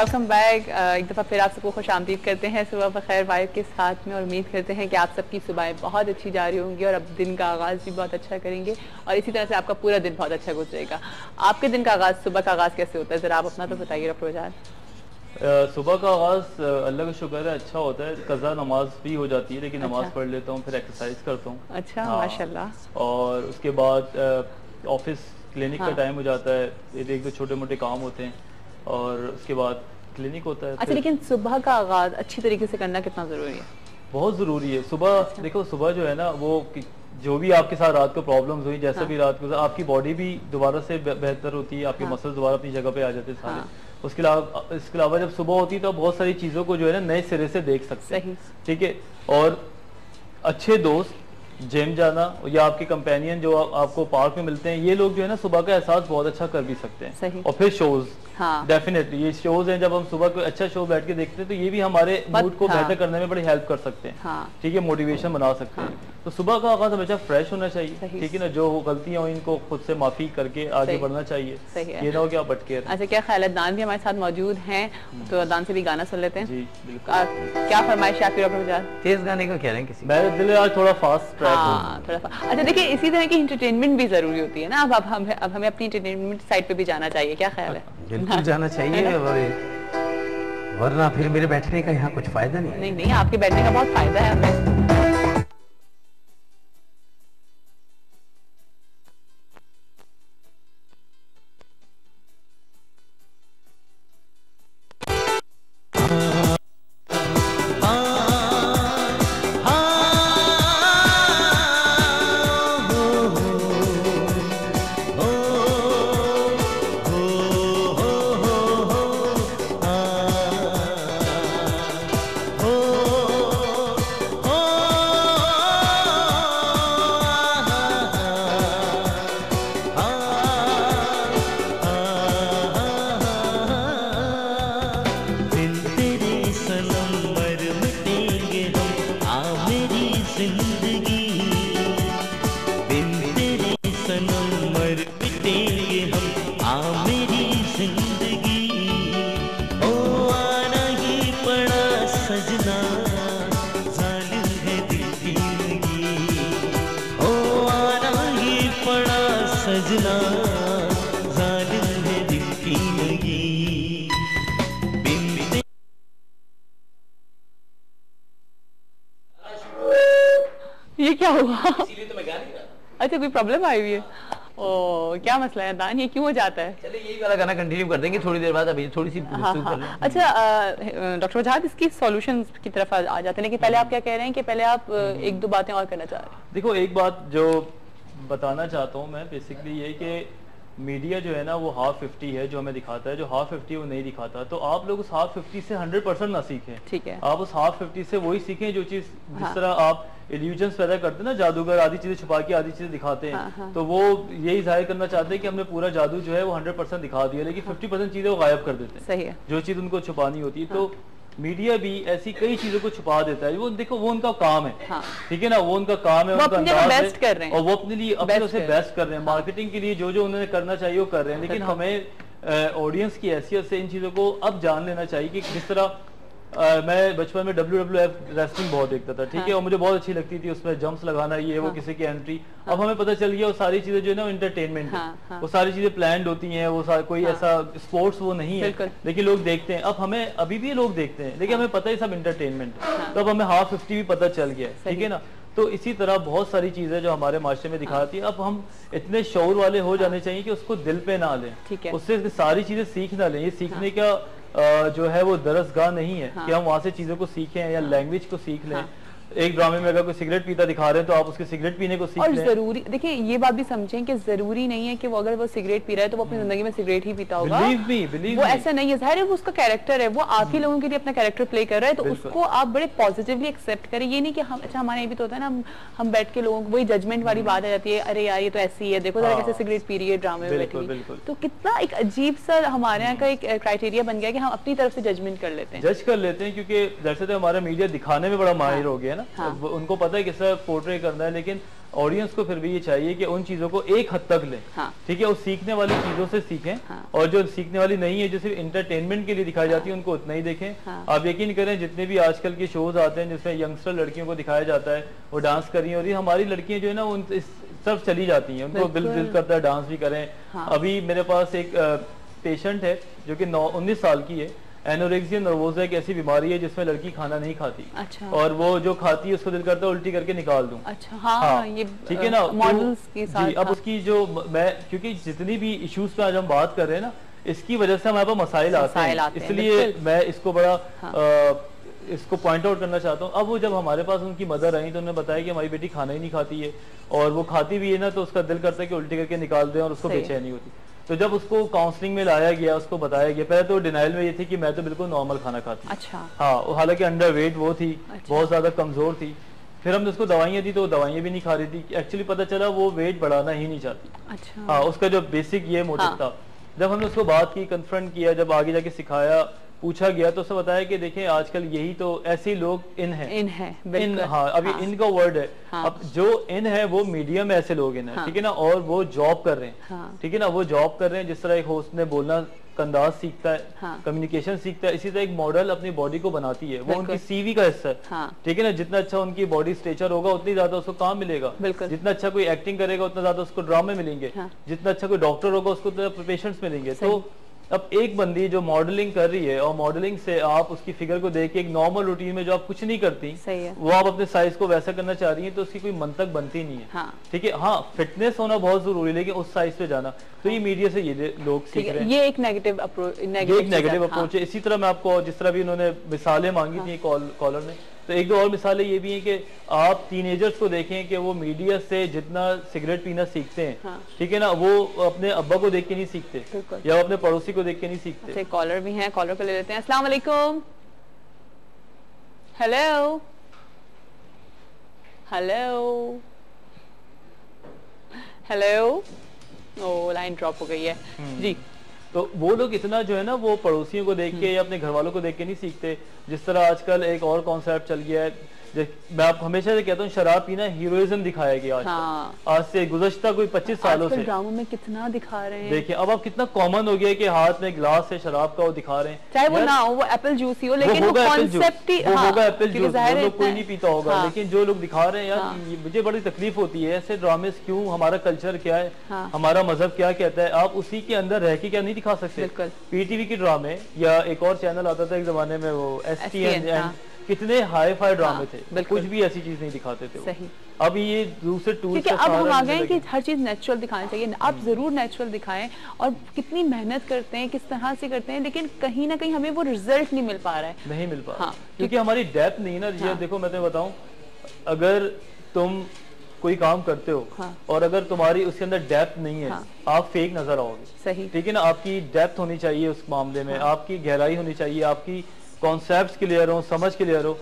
Welcome back. एक दफ़ा फिर आप सबको खुश आमदीद करते हैं सुबह बखैर वाइब के साथ में, और उम्मीद करते हैं कि आप सबकी सुबहें बहुत अच्छी जा रही होंगी और अब दिन का आगाज़ भी बहुत अच्छा करेंगे और इसी तरह से आपका पूरा दिन बहुत अच्छा गुजरेगा। आपके दिन का आगाज़, सुबह का आगाज़ कैसे होता है, ज़रा आप अपना तो बताइए डॉक्टर वजाद। सुबह का आगाज़ अल्लाह का शुक्र है अच्छा होता है। कज़ा नमाज भी हो जाती है लेकिन नमाज पढ़ लेता हूँ, फिर एक्सरसाइज करता हूँ। अच्छा, हाँ, माशाल्लाह। और उसके बाद ऑफिस क्लिनिक का टाइम हो जाता है, एक दो छोटे मोटे काम होते हैं और उसके बाद क्लिनिक होता है। अच्छा, लेकिन सुबह का आगाज़ अच्छी तरीके से करना कितना ज़रूरी है? बहुत ज़रूरी है। सुबह देखो, सुबह जो है ना वो जो भी आपके साथ रात को प्रॉब्लम्स हुई, जैसा भी रात को, आपकी बॉडी भी दोबारा से बेहतर होती है, आपके मसल्स दोबारा अपनी जगह पे आ जाते हैं सारे। इसके अलावा जब सुबह होती है तो बहुत सारी चीज़ों को जो है ना नए सिरे से देख सकते हैं। ठीक है। और अच्छे दोस्त, जिम जाना या आपके कंपेनियन जो आपको पार्क में मिलते हैं, ये लोग जो है ना सुबह का एहसास बहुत अच्छा कर भी सकते हैं। और फिर शोज, डेफिनेटली ये शोज हैं, जब हम सुबह को अच्छा शो बैठ के देखते हैं तो ये भी हमारे मूड को बेहतर करने में बड़ी हेल्प कर सकते हैं। ठीक है, मोटिवेशन बना सकते हैं। तो सुबह का आगाज हमेशा फ्रेश होना चाहिए। ठीक है ना, जो गलतियां हुई इनको खुद से माफी करके आगे बढ़ना चाहिए। ये ना हो कि आप भटके। अच्छा, क्या ख्याल है, दान भी हमारे साथ मौजूद हैं, तो दान से भी गाना सुन लेते हैं। जी बिल्कुल। क्या फरमाइश है आपकी डॉक्टर वजाद? तेज गाने को कह रहे हैं किसी? मेरे दिल आज थोड़ा फास्ट ट्रैक हो। थोड़ा अच्छा, देखिए इसी तरह की एंटरटेनमेंट भी जरूरी होती है ना। अब हमें अपनी एंटरटेनमेंट साइड पे भी जाना चाहिए, क्या ख्याल है? बिल्कुल जाना चाहिए, वरना फिर मेरे बैठने का यहाँ कुछ फायदा नहीं। नहीं, आपके बैठने का बहुत फायदा है हमें। ये क्या हुआ? इसीलिए तो मैं गा नहीं रहा। अच्छा, कोई प्रॉब्लम आई हुई है? ओ, क्या मसला है दान, ये क्यों हो जाता है? चलिए यही वाला गाना कंटिन्यू कर देंगे थोड़ी देर बाद, अभी थोड़ी सी कर लें। अच्छा डॉक्टर वजाद, इसकी सॉल्यूशंस की तरफ आ जाते हैं, लेकिन पहले आप क्या कह रहे हैं कि पहले आप एक दो बातें और करना चाह रहे हैं? देखो, एक बात जो बताना चाहता हूँ मैं बेसिकली ये कि मीडिया जो है ना वो हाफ 50 है जो हमें दिखाता है, जो हाफ 50 वो नहीं दिखाता। तो आप लोग उस हाफ 50 से 100% ना सीखें। ठीक है, आप उस हाफ 50 से वही सीखें जो चीज, जिस तरह आप इल्यूजन्स पैदा करते हैं ना, जादूगर आधी चीजें छुपा के आधी चीजें दिखाते हैं। तो वो यही जाहिर करना चाहते हैं कि हमने पूरा जादू जो है वो 100% दिखा दिया, लेकिन 50% चीजें वो गायब कर देते हैं। सही है, जो चीज उनको छुपानी होती है। तो मीडिया भी ऐसी कई चीजों को छुपा देता है। वो देखो, वो उनका काम है। ठीक है ना, वो उनका काम है, उनका अंदाज बेस्ट कर रहे हैं और वो अपने लिए अपने से बेस्ट कर रहे हैं। मार्केटिंग के लिए जो जो उन्होंने करना चाहिए वो कर रहे हैं, लेकिन हमें ऑडियंस की हैसियत से इन चीजों को अब जान लेना चाहिए कि किस तरह मैं बचपन में WWF रेसलिंग बहुत देखता था। ठीक है, और मुझे बहुत अच्छी लगती थी, उसमें जंप्स लगाना, ये वो किसी की एंट्री। अब हमें पता चल गया वो सारी चीजें जो है ना एंटरटेनमेंट है। वो सारी चीजें प्लान्ड होती हैं, वो कोई ऐसा स्पोर्ट्स वो नहीं है, लेकिन लोग देखते हैं। अब हमें अभी भी लोग देखते हैं, लेकिन हमें पता है सब एंटरटेनमेंट है। तो अब हमें हाफ 50 भी पता चल गया है। ठीक है ना, तो इसी तरह बहुत सारी चीजें जो हमारे माशरे में दिखाती है, अब हम इतने शौर वाले हो जाने चाहिए कि उसको दिल पे ना लें, उससे सारी चीजें सीख ना लें। ये सीखने का जो है वो दरसगाह नहीं है कि हम वहां से चीजों को सीखें या लैंग्वेज को सीख लें। एक ड्रामे में अगर कोई सिगरेट पीता दिखा रहे हैं तो आप उसके सिगरेट पीने को सीख लें। और जरूरी, देखिए ये बात भी समझें कि जरूरी नहीं है कि वो अगर वो सिगरेट पी रहा है तो वो अपनी जिंदगी में सिगरेट ही पीता होगा। वो ऐसा नहीं है, जाहिर है वो उसका कैरेक्टर है, वो आप ही लोगों के लिए अपना कैरेक्टर प्ले कर रहा है, तो उसको आप बड़े पॉजिटिवली एक्सेप्ट करें। ये नहीं कि हम, अच्छा हमारे भी तो होता है ना, हम बैठ के लोगों को वही जजमेंट वाली बात आ जाती है, अरे यार ये तो ऐसी है, देखो जरा कैसे सिगरेट पी रही है ड्रामे में बैठी। तो कितना एक अजीब सा हमारे यहाँ का एक क्राइटेरिया बन गया कि हम अपनी तरफ से जजमेंट कर लेते हैं, जज कर लेते हैं, क्योंकि जैसे तो हमारा मीडिया दिखाने में बड़ा माहिर हो गया है ना। उनको पता है किस तरह पोर्ट्रे करना है, लेकिन ऑडियंस को फिर भी ये चाहिए कि उन चीजों को एक हद तक लें, ठीक है, उस सीखने वाली चीजों से सीखें, और जो सीखने वाली नहीं है, जो सिर्फ इंटरटेनमेंट के लिए दिखाई जाती है, उनको उतना ही देखें। आप यकीन करें जितने भी आजकल के शोज आते हैं जिसमें यंगस्टर लड़कियों को दिखाया जाता है वो डांस कर रही है, और ये हमारी लड़कियां जो है ना उन तरफ चली जाती हैं, उनको दिल करता है डांस भी करें। अभी मेरे पास एक पेशेंट है जो कि 19 साल की है, एनोरेक्सिया नर्वोसा एक ऐसी बीमारी है जिसमें लड़की खाना नहीं खाती। अच्छा। और वो जो खाती है उसको दिल करता है उल्टी करके निकाल दूं। अच्छा, हाँ, ये ठीक है ना, मॉडल्स के साथ। जी, अब उसकी जो मैं, क्योंकि जितनी भी इश्यूज पे आज हम बात कर रहे हैं ना, इसकी वजह से हमारे पास मसाइल आते हैं, इसलिए मैं इसको बड़ा इसको पॉइंट आउट करना चाहता हूँ। अब वो जब हमारे पास उनकी मदर आई तो उन्होंने बताया कि हमारी बेटी खाना ही नहीं खाती है, और वो खाती भी है ना तो उसका दिल करता है कि उल्टी करके निकाल दें, और उसको बेचैनी होती। तो जब उसको काउंसलिंग में लाया गया, उसको बताया गया, पहले तो डिनाइल में ये थी कि मैं तो बिल्कुल नॉर्मल खाना खाती। अच्छा। हाँ, हालांकि अंडर वेट वो थी, बहुत ज्यादा कमजोर थी। फिर हमने उसको दवाइयाँ दी तो वो दवाइयाँ भी नहीं खा रही थी। एक्चुअली पता चला वो वेट बढ़ाना ही नहीं चाहती। अच्छा। हाँ, उसका जो बेसिक ये मोटिव था। जब हमने उसको बात की, कन्फ्रंट किया, जब आगे जाके सिखाया, पूछा गया, तो उसने बताया कि देखें आजकल यही तो ऐसे लोग इन है, हाँ, अभी इनका वर्ड है। अब जो इन है वो मीडियम ऐसे लोग इन है, ठीक है ना, और वो जॉब कर रहे हैं, ठीक है ना, वो जॉब कर रहे हैं। जिस तरह एक होस्ट ने बोलना का अंदाज सीखता है, कम्युनिकेशन सीखता है, इसी तरह एक मॉडल अपनी बॉडी को बनाती है, वो उनकी सीवी का हिस्सा है, ठीक है ना। जितना अच्छा उनकी बॉडी स्ट्रेचर होगा उतनी ज्यादा उसको काम मिलेगा, जितना अच्छा कोई एक्टिंग करेगा उतना ज्यादा उसको ड्रामे मिलेंगे, जितना अच्छा कोई डॉक्टर होगा उसको पेशेंट्स मिलेंगे। तो अब एक बंदी जो मॉडलिंग कर रही है, और मॉडलिंग से आप उसकी फिगर को देख के एक नॉर्मल रूटीन में जो आप कुछ नहीं करती, वो आप अपने साइज को वैसा करना चाह रही है, तो उसकी कोई मंतक बनती नहीं है। हाँ। ठीक है, हाँ, फिटनेस होना बहुत जरूरी है, लेकिन उस साइज पे जाना, तो ये मीडिया से ये लोग सीख रहे हैं। ये एक नेगेटिव अप्रोच है। इसी तरह मैं आपको, जिस तरह भी उन्होंने मिसालें मांगी थी कॉलर ने, तो एक दो और मिसालें ये भी हैं कि आप टीनेजर्स को देखें कि वो मीडिया से जितना सिगरेट पीना सीखते हैं, हाँ, ठीक है ना, वो अपने अब्बा को देख के नहीं सीखते, या अपने पड़ोसी को देख के नहीं सीखते। कॉलर भी हैं, कॉलर को ले लेते हैं। अस्सलाम वालेकुम। हेलो हेलो हेलो, ओ लाइन ड्रॉप हो गई है जी। तो वो लोग इतना जो है ना, वो पड़ोसियों को देख के या अपने घर वालों को देख के नहीं सीखते। जिस तरह आजकल एक और कॉन्सेप्ट चल गया है, मैं आप हमेशा से कहता हूँ, शराब पीना हीरोइज्म दिखाया गया आज। हाँ। आज से गुज़श्ता कोई 25 सालों से ड्रामों में कितना दिखा रहे हैं। देखिए अब आप कितना कॉमन हो गया है कि हाथ में गिलास है शराब का वो दिखा रहे हैं, चाहे वो ना हो, वो एप्पल जूस ही हो, लेकिन वो कॉन्सेप्ट ही होगा एप्पल जूस, वो लोग कोई नहीं पीता होगा, लेकिन जो लोग दिखा रहे हैं यार, मुझे बड़ी तकलीफ होती है ऐसे ड्रामे क्यों, हमारा कल्चर क्या है, हमारा मजहब क्या कहता है, आप उसी के अंदर रह के क्या नहीं दिखा सकते। पीटीवी के ड्रामे, या एक और चैनल आता था एक जमाने में, वो STN, कितने हाई फाई ड्रामे थे, कुछ भी ऐसी चीज नहीं दिखाते थे। सही। अब ये दूसरे टूल्स, क्योंकि अब हम आ गए कि हर चीज नेचुरल दिखानी चाहिए। आप जरूर नेचुरल दिखाएं, और कितनी मेहनत करते हैं, किस तरह से करते हैं, लेकिन कहीं ना कहीं हमें वो रिजल्ट नहीं मिल पा रहा है, नहीं मिल पा रहा। हाँ, क्योंकि हमारी डेप्थ नहीं ना। ये देखो मैं तुम्हें बताऊं, अगर तुम कोई काम करते हो, हाँ, और अगर तुम्हारी उसके अंदर डेप्थ नहीं है, हाँ, आप फेक नजर आओगे। सही, ठीक है ना। आपकी डेप्थ होनी चाहिए उस मामले में, हाँ, आपकी गहराई होनी चाहिए, आपकी कॉन्सेप्ट्स क्लियर हो, समझ क्लियर हो।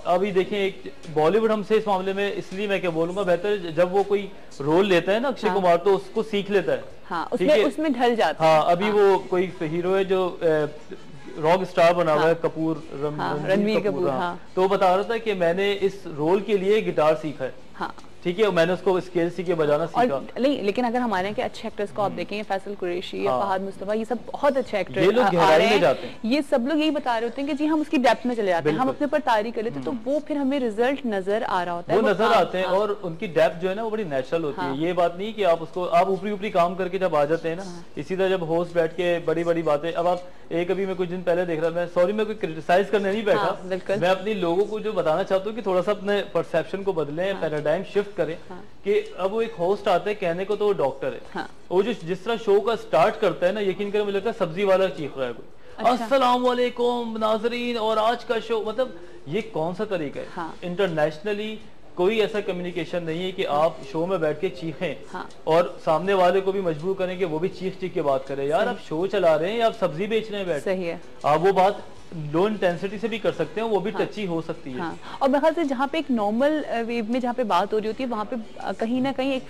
अभी देखें, एक बॉलीवुड हमसे इस मामले में, इसलिए मैं क्या बोलूंगा, बेहतर जब वो कोई रोल लेता है ना अक्षय कुमार, तो उसको सीख लेता है, हाँ, उसमें ढल जाता है। हाँ, अभी वो कोई हीरो है जो रॉक स्टार बना हुआ है, कपूर, रणवीर कपूर, तो बता रहा था कि मैंने इस रोल के लिए गिटार सीखा है, हाँ, ठीक है, मैंने उसको स्केल सीख के बजाना सीखा। नहीं, लेकिन अगर हमारे यहाँ के अच्छे एक्टर्स को आप देखें, फैसल कुरैशी या फहद मुस्तफा, ये सब बहुत अच्छे एक्टर ये लोग गहराई में जाते हैं। ये सब लोग यही बता रहे होते हैं कि जी हम उसकी डेप्थ में चले जाते हैं, हम अपने ऊपर तारीफ कर लेते हैं, तो वो फिर हमें रिजल्ट नजर आ रहा होता है, वो नजर आते हैं, और उनकी डेप्थ जो है ना वो बड़ी नेचुरल होती है। ये बात नहीं कि आप उसको, आप ऊपरी ऊपरी काम करके जब आ जाते हैं ना, इसी तरह जब होस्ट बैठ के बड़ी बड़ी बातें, अब आप एक, अभी मैं कुछ दिन पहले देख रहा, मैं सॉरी मैं कोई क्रिटिसाइज करने नहीं बैठा, मैं अपने लोगों को जो बताना चाहता हूँ कि थोड़ा सा अपने परसेप्शन को बदलें, पैराडाइम शिफ्ट करें, कि अब वो एक होस्ट आता है, कहने को तो वो डॉक्टर है, हाँ, वो जो जिस तरह शो का स्टार्ट करता है ना, यकीन करें मुझे लगता है सब्जी वाला चीख रहा है कोई, अच्छा, अस्सलाम वालेकुम नाजरीन, और आज का शो, मतलब ये कौन सा तरीका है। हाँ, इंटरनेशनली कोई ऐसा कम्युनिकेशन नहीं है कि आप शो में बैठ के चीखें, हाँ, और सामने वाले को भी मजबूर करें कि वो भी चीख चीख के बात करे। यार आप शो चला रहे हैं या आप सब्जी बेच रहे हैं बैठ, सही है, आप वो बात लो इंटेंसिटी से भी कर सकते हैं, वो भी टची हो सकती है। हाँ। और मेरे ख्याल से जहाँ पे एक नॉर्मल वेव में जहाँ पे बात हो रही होती है वहाँ पे कहीं ना कहीं एक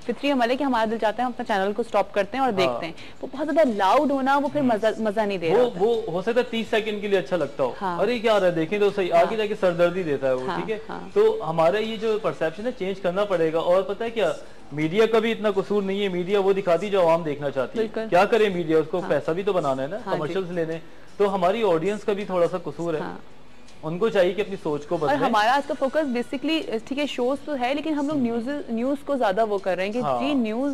फितरी हमारे कि हमारा दिल चाहता है हम अपना चैनल को स्टॉप करते हैं और देखते हैं। वो बहुत ज्यादा लाउड होना वो फिर मजा नहीं दे रहा। वो हो सकता है 30 सेकंड के लिए अच्छा लगता हो, अरे क्या रहा है देखें तो सही, आगे जाके सरदर्दी देता है वो, ठीक है। तो हमारा ये जो परसेप्शन है चेंज करना पड़ेगा। और पता है क्या, मीडिया का भी इतना कसूर नहीं है, मीडिया वो दिखाती जो आवाम देखना चाहती है। क्या करे मीडिया, उसको पैसा भी तो बनाना है ना, कमर्शियल्स लेने। तो हमारी ऑडियंस का भी थोड़ा सा कसूर है, उनको चाहिए कि अपनी सोच को बदलें। और हमारा आज का फोकस बेसिकली ठीक है शोज तो है, लेकिन हम लोग न्यूज को ज्यादा वो कर रहे हैं कि जी न्यूज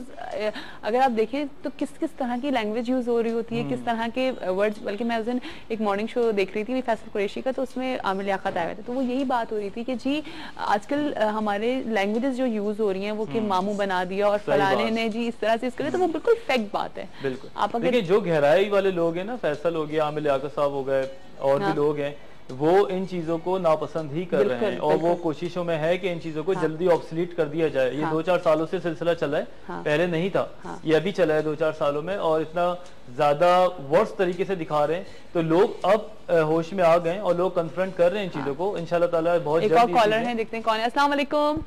अगर आप देखें तो किस किस तरह की लैंग्वेज यूज हो रही होती है, किस तरह के वर्ड्स। बल्कि मैं उस दिन एक मॉर्निंग शो देख रही थी फैसल कुरैशी का, तो उसमें आमिर लियाकत आए थे, तो वो यही बात हो रही थी कि जी आजकल हमारे लैंग्वेजेस जो यूज हो रही हैं वो कि मामू बना दिया और फलाने ने जी इस तरह से इसके लिए, तो वो बिल्कुल फैक्ट बात है। बिल्कुल आप अगर जो गहराई वाले लोग हैं ना, फैसल हो गया, आमिर लियाकत साहब हो गए और भी लोग हैं, वो इन चीजों को नापसंद ही कर रहे हैं और वो कोशिशों में है कि इन चीजों को जल्दी ऑब्सोलीट कर दिया जाए। ये 2-4 सालों से सिलसिला चला है, पहले नहीं था, ये अभी चला है 2-4 सालों में, और इतना ज्यादा वर्स्ट तरीके से दिखा रहे हैं। तो लोग अब होश में आ गए और लोग कन्फ्रंट कर रहे हैं इन चीजों को। इंशाल्लाह ताला बहुत जल्द। एक और कॉलर है, देखते हैं कौन है। अस्सलाम वालेकुम।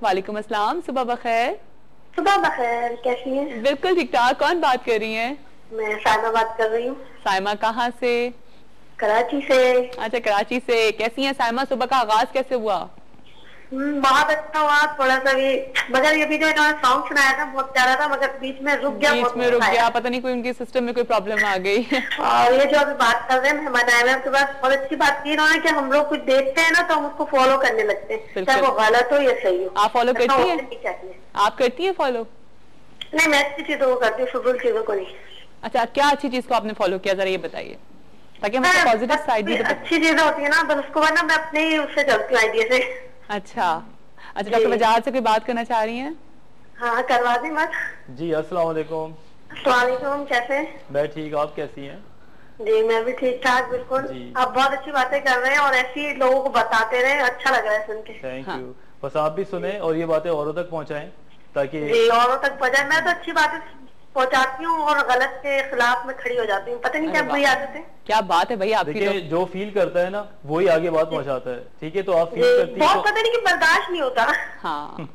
वालेकुम अस्सलाम, सुबह बखैर। सुबह बखैर, कैसी हैं? बिल्कुल ठीक ठाक। कौन बात कर रही हैं? मैं साइमा बात कर रही हूँ। साइमा कहाँ से? कराची से। अच्छा कराची से। कैसी हैं साइमा, सुबह का आगाज कैसे हुआ? बहुत अच्छा हुआ, थोड़ा सा भी, मगर ये भी जो इन्होंने सॉन्ग सुनाया था बहुत प्यारा था, मगर बीच में रुक गया। पता नहीं कोई उनके सिस्टम में कोई प्रॉब्लम आ गई। और ये जो अभी बात कर रहे हैं मेहमान आए हैं, बात बहुत अच्छी बात की इन्होंने कि हम लोग कुछ देखते हैं ना तो हम उसको फॉलो करने लगते हैं, चाहे वो गलत हो या सही हो। आप फॉलो करती है? आप करती है फॉलो? नहीं, मैं अच्छी चीजों को करती हूँ, फजूल चीजों को नहीं। अच्छा, क्या अच्छी चीज को आपने फॉलो किया, जरा ये बताइए ताकि हमें पॉजिटिव साइड भी। अच्छी चीजें होती है ना, बस उसको बाद ना मैं अपने ही उससे चलती हूँ आइडिया से। अच्छा डॉक्टर वजाहत से कोई बात करना चाह रही हैं? हाँ करवा दी मत। जी अस्सलाम वालेकुम। अस्सलाम वालेकुम, कैसे? मैं ठीक, आप कैसी हैं? जी मैं भी ठीक ठाक, बिल्कुल। आप बहुत अच्छी बातें कर रहे हैं और ऐसी लोगों को बताते रहे, अच्छा लग रहा है सुन के। Thank you. बस आप भी सुने और ये बातें औरों तक पहुँचाएं ताकि औरों तक पहुँचाए। मैं तो अच्छी बातें पहुंचाती हूँ और गलत के खिलाफ में खड़ी हो जाती हूँ, पता नहीं क्या बुरी आदत है। क्या बात है भाई आपकी। देखिए जो फील करता है ना वही आगे बात पहुंचाता है, ठीक है। तो आप फील करती है बहुत, पता नहीं कि बर्दाश्त नहीं होता। हाँ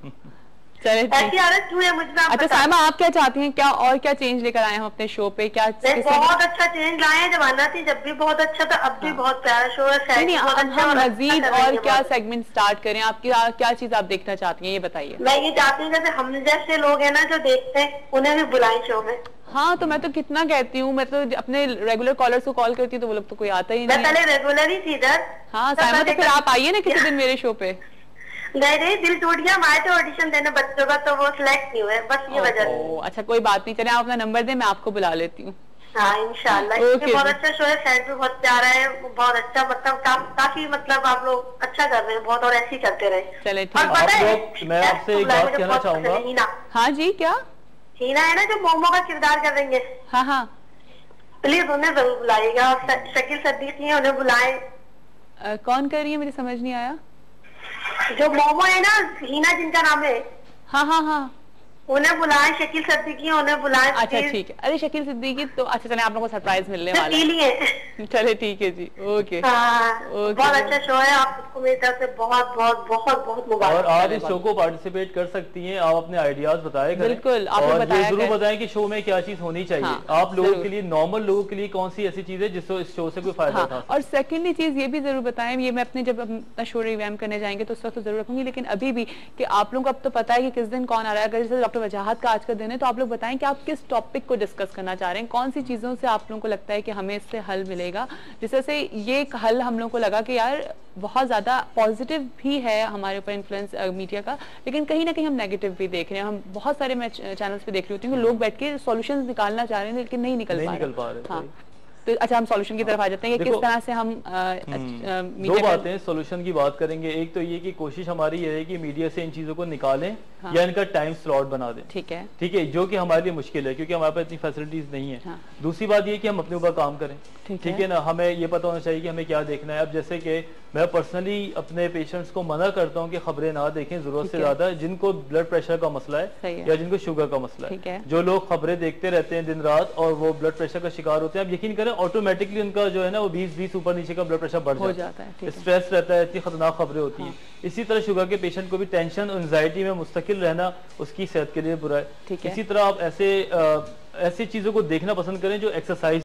चले ऐसी आदत क्यों है मुझ में। अच्छा साइमा, आप क्या चाहती हैं, क्या और क्या चेंज लेकर आए हम अपने शो पे? क्या बहुत अच्छा चेंज लाए हैं, जब आना थी जब भी बहुत अच्छा था, अब भी बहुत प्यारा शो है। हम मजीद और क्या सेगमेंट स्टार्ट करें? आपकी क्या चीज आप देखना चाहती हैं, ये बताइए। मैं ये चाहती हूँ जैसे हम जैसे लोग हैं ना जो देखते हैं, उन्हें भी बुलाएं शो में। हाँ तो मैं तो कितना कहती हूँ, मैं तो अपने रेगुलर कॉलर्स को कॉल करती हूँ तो वो लोग तो कोई आता ही नहीं। पहले रेगुलर ही थी इधर। हाँ साइमा, तो फिर आप आइए ना किसी दिन मेरे शो पे। नहीं दिल टूट गया, हम आए थे ऑडिशन देने बच्चों का, तो वो सिलेक्ट नहीं हुए, बस ये वजह से। अच्छा कोई बात नहीं, चले आप अपना नंबर दें, मैं आपको बुला लेती हूँ। हाँ इंशाल्लाह। बहुत अच्छा शो है, सेट भी बहुत प्यारा है, बहुत अच्छा, मतलब काफी मतलब आप लोग अच्छा कर रहे हैं बहुत, और ऐसे ही करते रहे। चले ठीक। मैं आपसे एक बात कहना चाहूंगा। हाँ जी क्या? हीना है ना जो मोमो का किरदार कर रही है। हाँ हाँ प्लीज उन्हें जरूर बुलाइएगा, और शकील सिद्दीकी है उन्हें बुलाए। कौन कर रही है, मुझे समझ नहीं आया। जो मोमो है ना, हीना जिनका नाम है। हाँ हाँ हाँ उन्हें बुलाएं, शकील सिद्दीकी उन्हें बुलाएं। अच्छा ठीक है। अरे शकील सिद्दीकी तो अच्छा, चले आप लोगों को सरप्राइज मिलने वाला है। चले ठीक है जी, ओके। बहुत अच्छा शो है, आपको मेरी तरफ से बहुत बहुत बहुत बहुत मुबारक। और आप इस शो को पार्टिसिपेट कर सकती हैं, आप अपने आइडियाज बताएं। बिल्कुल, आप जरूर बताएं कि शो में क्या चीज होनी चाहिए। आप लोगों के लिए, नॉर्मल लोगों के लिए कौन सी ऐसी चीज है जिससे इस शो से कोई फायदा था। और सेकेंडली चीज ये भी जरूर बताएं, ये मैं अपने जब अपना शो रिवैम्प करने जाएंगे तो उस वक्त तो जरूर रखूंगी, लेकिन अभी भी कि आप लोगों को अब तो पता है कि किस दिन कौन आ रहा है। अगर जैसे डॉक्टर वजाहत का आज का दिन है तो आप लोग बताएं कि आप किस टॉपिक को डिस्कस करना चाह रहे हैं, कौन सी चीजों से आप लोगों को लगता है कि हमें इससे हल मिलेगा। जिससे से ये एक हल हम लोगों को लगा कि यार बहुत ज्यादा पॉजिटिव भी है हमारे ऊपर इन्फ्लुएंस मीडिया का, लेकिन कहीं ना कहीं हम नेगेटिव भी देख रहे हैं। हम बहुत सारे मैं चैनल्स पे देख रही होती हूँ लोग बैठ के सॉल्यूशंस निकालना चाह रहे हैं लेकिन नहीं निकल पा रहे। हाँ तो अच्छा हम सॉल्यूशन की तरफ आ जाते हैं कि किस तरह से हम दो बातें सॉल्यूशन की बात करेंगे। एक तो ये कि कोशिश हमारी ये है कि मीडिया से इन चीजों को निकालें या इनका टाइम स्लॉट बना दें। ठीक है, जो कि हमारे लिए मुश्किल है क्योंकि हमारे पास इतनी फैसिलिटीज नहीं है। दूसरी बात ये कि हम अपने ऊपर काम करें, ठीक है ना, हमें ये पता होना चाहिए कि हमें क्या देखना है। अब जैसे कि मैं पर्सनली अपने पेशेंट्स को मना करता हूँ कि खबरें ना देखें जरूरत से ज्यादा, जिनको ब्लड प्रेशर का मसला है या जिनको शुगर का मसला है। जो लोग खबरें देखते रहते हैं दिन रात और वो ब्लड प्रेशर का शिकार होते हैं, आप यकीन करें ऑटोमेटिकली उनका जो है ना वो 20 ऊपर नीचे का ब्लड प्रेशर बढ़ जाता है, स्ट्रेस रहता है, इतनी खतरनाक खबरें होती हैं। इसी तरह शुगर के पेशेंट को भी टेंशन, एंजाइटी में मुस्तकिल रहना उसकी सेहत के लिए बुरा है। इसी तरह आप ऐसी चीजों को देखना पसंद करें जो एक्सरसाइज